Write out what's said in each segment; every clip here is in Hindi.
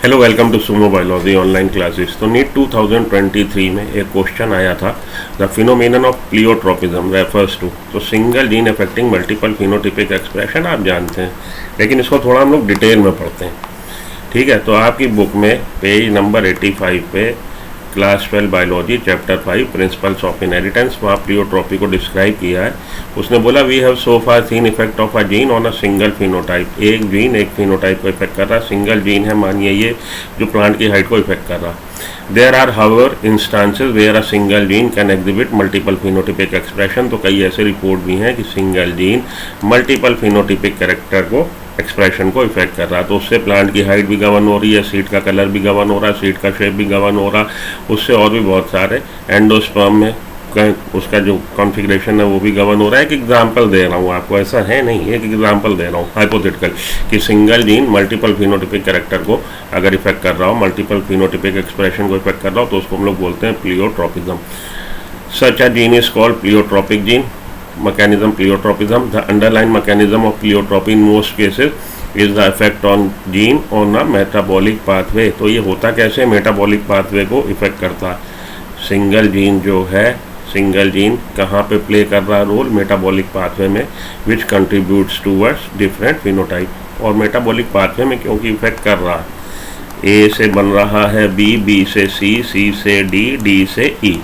Hello, welcome to sumo biology online classes. तो नीट 2023 में एक क्वेश्चन आया था, the phenomenon of pleiotropism refers to. तो single gene affecting multiple phenotypic expression आप जानते हैं, लेकिन इसको थोड़ा हम लोग डिटेल में पढ़ते हैं। ठीक है, तो आपकी बुक में पेज नंबर 85 पे class 12 biology chapter 5 principles of inheritance, वहाँ प्लियोट्रोपी को डिस्क्राइब किया है। उसने बोला we have so far seen effect of a gene on a single phenotype. एक जीन एक फिनोटाइप को इफेक्ट कर रहा है, सिंगल जीन है, मानिए ये जो प्लांट की हाइट को इफेक्ट कर रहा। There are however instances where a single gene can exhibit multiple phenotypic expression. तो कई ऐसे रिपोर्ट भी हैं कि single gene multiple phenotypic character को एक्सप्रेशन को इफेक्ट कर रहा है। तो उससे प्लांट की हाइट भी गवर्न हो रही है, सीड का कलर भी गवर्न हो रहा है, सीड का शेप भी गवर्न हो रहा, उससे और भी बहुत सारे एंडोस्पर्म में उसका जो कॉन्फ़िगरेशन है वो भी गवर्न हो रहा है। एक एग्जांपल दे रहा हूँ आपको, ऐसा है नहीं, एक एग्जांपल दे रहा हूँ हाइपोथेटिकल कि single gene multiple phenotypic character को अगर इफेक्ट कर रहा हो, मल्टीपल फिनोटिपिक एक्सप्रेशन को इफेक्ट कर रहा हो, तो उसको हम लोग बोलते हैं pleiotropism. Such a gene is called pleiotropic gene. mechanism pleiotropism, the underlying mechanism of pleiotropy in most cases is the effect on gene on a metabolic pathway। तो ये होता कैसे, मेटाबॉलिक पाथवे को इफेक्ट करता है। सिंगल जीन जो है, सिंगल जीन कहाँ पे प्ले कर रहा है रोल, मेटाबॉलिक पाथवे में, विच कंट्रीब्यूट्स टूवर्ड्स डिफरेंट फिनोटाइप। और मेटाबॉलिक पाथवे में क्योंकि इफेक्ट कर रहा है, ए से बन रहा है बी, बी से सी, सी से डी, डी से ई।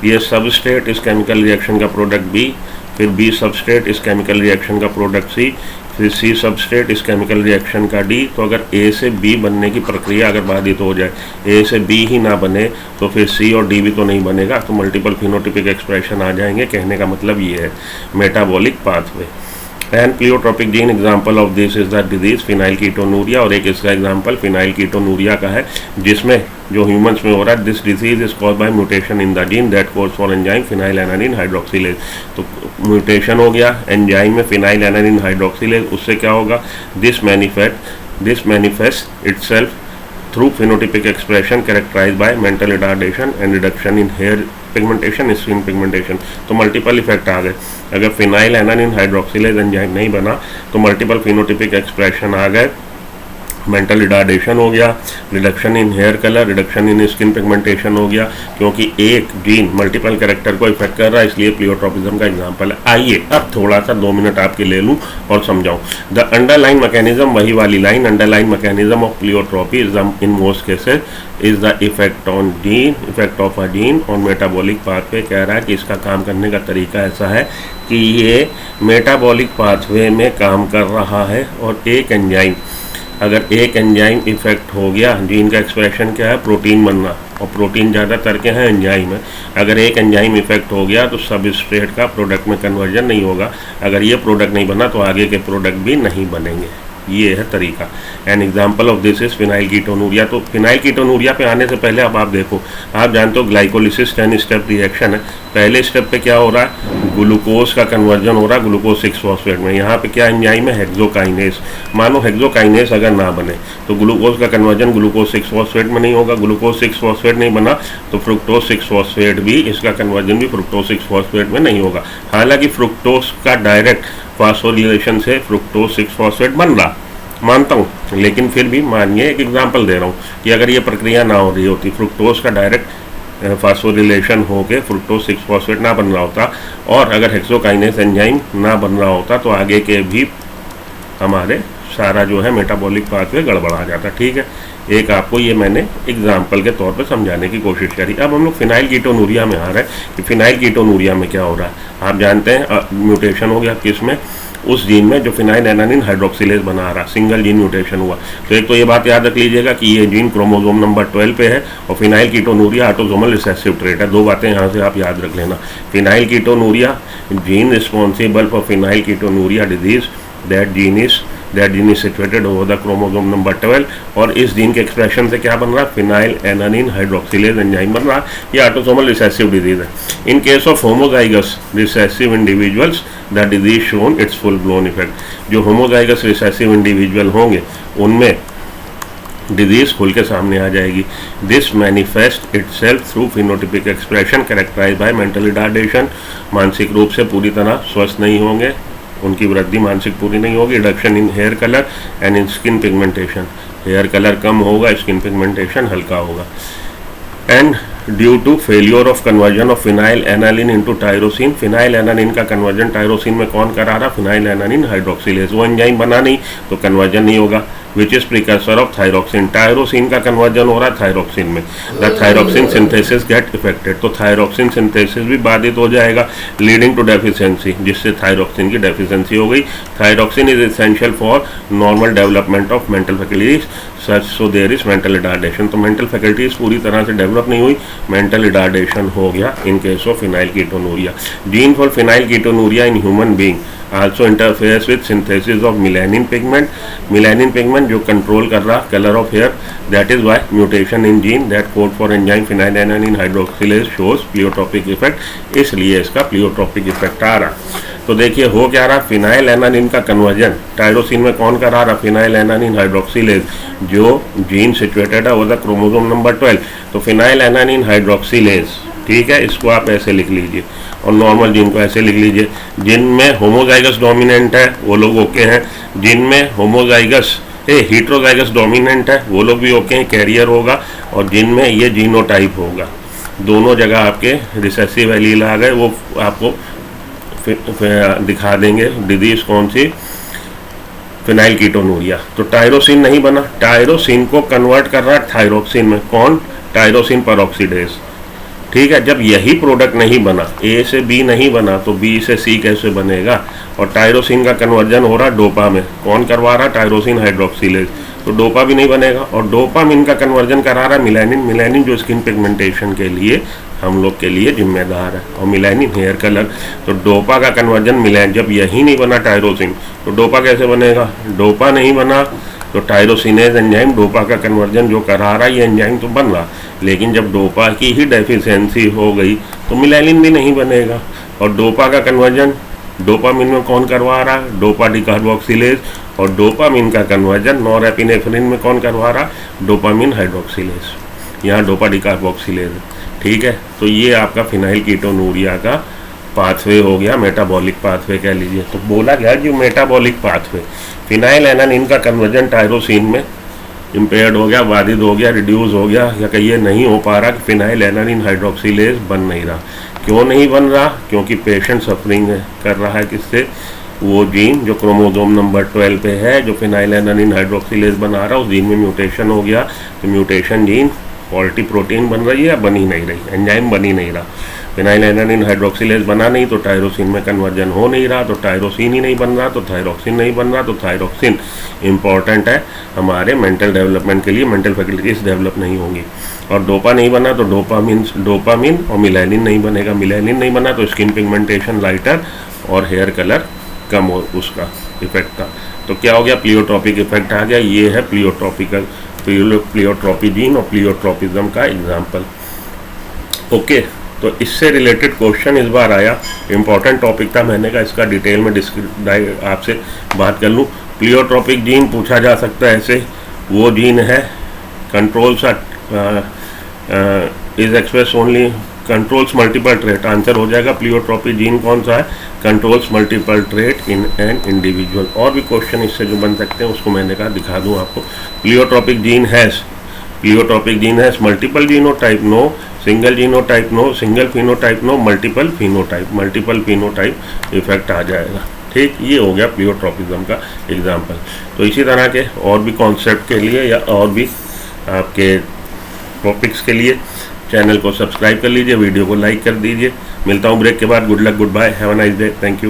ये सबस्ट्रेट इस केमिकल रिएक्शन का प्रोडक्ट बी, फिर बी सबस्ट्रेट इस केमिकल रिएक्शन का प्रोडक्ट सी, फिर सी सबस्ट्रेट इस केमिकल रिएक्शन का डी। तो अगर ए से बी बनने की प्रक्रिया अगर बाधित हो जाए, ए से बी ही ना बने, तो फिर सी और डी भी तो नहीं बनेगा, तो मल्टीपल फिनोटिपिक एक्सप्रेशन आ जाएंगे। कहने का मतलब ये है metabolic pathway. And pleiotropic gene example of this is the disease phenylketonuria. और एक इसका एग्जाम्पल फिनाइलकीटोनूरिया का है, जिसमें जो ह्यूमंस में हो रहा है, this disease is caused by mutation in the gene that codes for enzyme phenylalanine hydroxylase. तो म्यूटेशन हो गया एंजाइम में फिनाइलएलानिन हाइड्रोक्सिलेज, उससे क्या होगा, this manifest itself through phenotypic expression characterized by mental retardation and reduction in hair pigmentation, skin pigmentation. तो मल्टीपल इफेक्ट आ गए। अगर फिनाइलएलानिन हाइड्रोक्सिलेज एंजाइम नहीं बना तो मल्टीपल फिनोटिपिक एक्सप्रेशन आ गए, मेंटल रिटार्डेशन हो गया, reduction in hair colour, reduction in skin pigmentation हो गया, क्योंकि एक जीन मल्टीपल कैरेक्टर को इफेक्ट कर रहा है, इसलिए प्लियोट्रोपिज्म का एग्जांपल है। आइए अब थोड़ा सा 2 मिनट आपके ले लूँ और समझाऊँ। द अंडरलाइन मैकेनिज्म, वही वाली line, underline mechanism of pleiotropy is in most cases is the effect on gene, effect of a gene on metabolic pathway. कह रहा है कि इसका काम करने का तरीका ऐसा है कि ये मेटाबॉलिक पाथवे में काम कर रहा है, और एक एंजाइम, अगर एक एंजाइम इफेक्ट हो गया, जीन का एक्सप्रेशन क्या है, प्रोटीन बनना, और प्रोटीन ज़्यादातर के हैं एंजाइम है। अगर एक एंजाइम इफेक्ट हो गया तो सबस्ट्रेट का प्रोडक्ट में कन्वर्जन नहीं होगा। अगर ये प्रोडक्ट नहीं बना तो आगे के प्रोडक्ट भी नहीं बनेंगे। ये है तरीका। An example of this is phenylketonuria. तो फिनाइलकीटोनूरिया पे आने से पहले अब आप देखो, आप जानते हो ग्लाइकोलिसिस 10 स्टेप रिएक्शन है। पहले स्टेप पे क्या हो रहा है, ग्लूकोज का कन्वर्जन हो रहा है ग्लूकोज 6 फॉस्फेट में। यहाँ पे क्या एंजाइम है, हेक्सोकाइनेस। मानो हेक्सोकाइनेस अगर ना बने तो ग्लूकोज का कन्वर्जन ग्लूकोज 6 फॉस्फेट में नहीं होगा। ग्लूकोज 6 फॉस्फेट नहीं बना तो फ्रुक्टोज 6 फॉस्फेट भी, इसका कन्वर्जन भी फ्रुक्टोज 6 फॉस्फेट में नहीं होगा। हालांकि फ्रुक्टोज का डायरेक्ट फास्फोरिलेशन से फ्रुक्टोज 6 फॉस्फेट बन रहा, मानता हूँ, लेकिन फिर भी मानिए, एक एग्जांपल दे रहा हूँ कि अगर ये प्रक्रिया ना हो रही होती, फ्रुक्टोज का डायरेक्ट फास्फोरिलेशन होके फ्रुक्टोज 6 फॉस्फेट ना बन रहा होता, और अगर हेक्सोकाइनेस एंजाइम ना बन रहा होता, तो आगे के भी हमारे सारा जो है मेटाबॉलिक पाथवे गड़बड़ा जाता। ठीक है, एक आपको ये मैंने एग्जाम्पल के तौर पे समझाने की कोशिश करी। अब हम लोग फिनाइलकीटोनूरिया में आ रहे हैं कि फिनाइलकीटोनूरिया में क्या हो रहा है। आप जानते हैं म्यूटेशन हो गया किसमें, उस जीन में जो फिनाइलएलानिन हाइड्रोक्सिलेज बना रहा, सिंगल जीन म्यूटेशन हुआ। तो एक तो ये बात याद रख लीजिएगा कि ये जीन क्रोमोसोम नंबर 12 पे है, और फिनाइलकीटोनूरिया ऑटोसोमल रिसेसिव ट्रेट है। 2 बातें यहाँ से आप याद रख लेना। Phenylketonuria gene responsible for phenylketonuria disease, that gene is situated over the chromosome number 12, और इस जीन के एक्सप्रेशन से क्या बन रहा है, फिनाइलएलानिन हाइड्रोक्सिलेज एंजाइम बन रहा है। ये ऑटोसोमल रिसेसिव डिजीज है। In case of homozygous recessive individuals the disease shown its full blown effect. जो होमोजाइगस रिसेसिव इंडिविजुअल होंगे उनमें डिजीज खुल के सामने आ जाएगी। This manifest itself through phenotypic expression characterized by mental retardation. मानसिक रूप से पूरी तरह स्वस्थ नहीं होंगे, उनकी वृद्धि मानसिक पूरी नहीं होगी, reduction in hair colour and in skin pigmentation. Hair colour कम होगा, स्किन पिगमेंटेशन हल्का होगा। And due to failure of conversion of phenylalanine into tyrosine, phenylalanine का कन्वर्जन टायरोसिन में कौन करा रहा? Phenylalanine hydroxylase. वो एंजाइम बना नहीं तो कन्वर्जन नहीं होगा, which is precursor of thyroxine. Tyrosine का कन्वर्जन हो रहा है थायरोक्सिन में, the thyroxine synthesis get effected, तो थायरोक्सिन सिंथेसिस भी बाधित हो जाएगा, लीडिंग टू डेफिशिएंसी, जिससे थायरोक्सिन की डेफिशिएंसी हो गई। Thyroxine is essential for normal development of mental faculties such so there is mental retardation, तो मेंटल फैकल्टीज पूरी तरह से डेवलप नहीं हुई, मेंटल रिटार्डेशन हो गया in case of phenylketonuria. Gene for phenylketonuria in human being also interferes with synthesis of melanin pigment जो कंट्रोल कर रहा colour of hair, that is why mutation in gene that code for enzyme phenylalanine hydroxylase shows pleiotropic effect, इसलिए इसका प्लियोट्रोपिक इफेक्ट आ रहा। तो देखिए हो क्या रहा, फिनाइल एनालिन का कन्वर्जन टायरोसिन में कौन करा रहा? फिनाइल एनालिन हाइड्रोक्सिलेज, जो जीन सिचुएटेड है वो था क्रोमोसोम नंबर 12, तो फिनाइल एनालिन हाइड्रोक्सिलेज, ठीक है, इसको आप ऐसे लिख लीजिए और नॉर्मल जीन को ऐसे लिख लीजिए। जिनमें होमोजाइगस डोमिनेंट है वो लोग ओके हैं, जिनमें होमोजाइगस हीट्रोजाइगस डोमिनेंट है वो लोग भी ओके हैं, कैरियर होगा, और जिनमें ये जीनोटाइप होगा, दोनों जगह आपके रिसेसिव एलील आ गए, वो आपको दिखा देंगे डिजीज कौन सी, फिनाइल कीटोनूरिया। तो टायरोसिन नहीं बना, टायरोसिन को कन्वर्ट कर रहा है थायरोक्सिन में, कौन? टायरोसिन परऑक्सीडेज, ठीक है। जब यही प्रोडक्ट नहीं बना, ए से बी नहीं बना, तो बी से सी कैसे बनेगा? और टायरोसिन का कन्वर्जन हो रहा डोपा में, कौन करवा रहा? टायरोसिन हाइड्रोक्सिलेज, तो डोपा भी नहीं बनेगा। और डोपामिन का कन्वर्जन करा रहा मिलानिन जो स्किन पिगमेंटेशन के लिए हम लोग के लिए जिम्मेदार है, और मिलानिन हेयर कलर, तो डोपा का कन्वर्जन मिलान, जब यही नहीं बना टायरोसिन, तो डोपा कैसे बनेगा? डोपा नहीं बना तो टायरोसिनेज एंजाइम डोपा का कन्वर्जन जो करा रहा है ये एंजाइम तो बन रहा, लेकिन जब डोपा की ही डेफिशिएंसी हो गई तो मिलानिन भी नहीं बनेगा। और डोपा का कन्वर्जन डोपामिन में कौन करवा रहा? डोपा डिकार्बोक्सिलेज, और डोपामिन का कन्वर्जन नॉरएपिनेफ्रिन में कौन करवा रहा? डोपामिन हाइड्रोक्सिलेज, यहाँ डोपा डिकार्बोक्सिलेज, ठीक है। तो ये आपका फिनाइल कीटोनूरिया का पाथवे हो गया, मेटाबॉलिक पाथवे कह लीजिए। तो बोला गया जो मेटाबॉलिक पाथवे, फिनाइल एनालिन का कन्वर्जन टायरोसिन में इम्पेयर्ड हो गया, बाधित हो गया, रिड्यूस हो गया, या कहिए नहीं हो पा रहा कि फिनाइल एनालिन हाइड्रोक्सिलेज बन नहीं रहा। क्यों नहीं बन रहा? क्योंकि पेशेंट सफरिंग कर रहा है किससे? वो जीन जो क्रोमोसोम नंबर 12 पे है, जो फिनाइल एनालिन हाइड्रोक्सिलेज बना रहा है, उस जीन में म्यूटेशन हो गया। तो म्यूटेशन जीन फॉल्टी प्रोटीन बन रही है या बन ही नहीं रही, एंजाइम बन ही नहीं रहा। फिनाइल एनालिन हाइड्रोक्सिलेज बना नहीं तो टायरोसिन में कन्वर्जन हो नहीं रहा, तो टायरोसिन ही नहीं बन रहा, तो थायरोक्सिन नहीं बन रहा। तो थायरोक्सिन इंपॉर्टेंट है हमारे मेंटल डेवलपमेंट के लिए, मेंटल फैकल्टीज डेवलप नहीं होंगी। और डोपा नहीं बना तो डोपामिन और मिलानिन नहीं बनेगा, मिलानिन नहीं बना तो स्किन पिगमेंटेशन लाइटर और हेयर कलर कम हो, उसका इफेक्ट था। तो क्या हो गया? प्लियोट्रोपिक इफेक्ट आ गया। ये है प्लियोट्रोपी जीन और प्लियोट्रोपिज्म का एग्जाम्पल। ओके, तो इससे रिलेटेड क्वेश्चन इस बार आया, इंपॉर्टेंट टॉपिक था, मैंने कहा इसका डिटेल में आपसे बात कर लूँ। प्लियोट्रोपिक जीन पूछा जा सकता है ऐसे, वो जीन है controls is express only controls multiple trait, answer हो जाएगा प्लियोट्रोपी जीन कौन सा है? Controls multiple trait in an individual. और भी क्वेश्चन इससे जो बन सकते हैं उसको मैंने कहा दिखा दूं आपको। Pleiotropic gene has multiple genotype no, single genotype no, single phenotype no, multiple phenotype effect आ जाएगा। ठीक, ये हो गया प्लियोट्रोपिज्म का एग्जाम्पल। तो इसी तरह के और भी कॉन्सेप्ट के लिए या और भी आपके टॉपिक्स के लिए चैनल को सब्सक्राइब कर लीजिए, वीडियो को लाइक कर दीजिए। मिलता हूँ ब्रेक के बाद। Good luck, goodbye, have a nice day, thank you.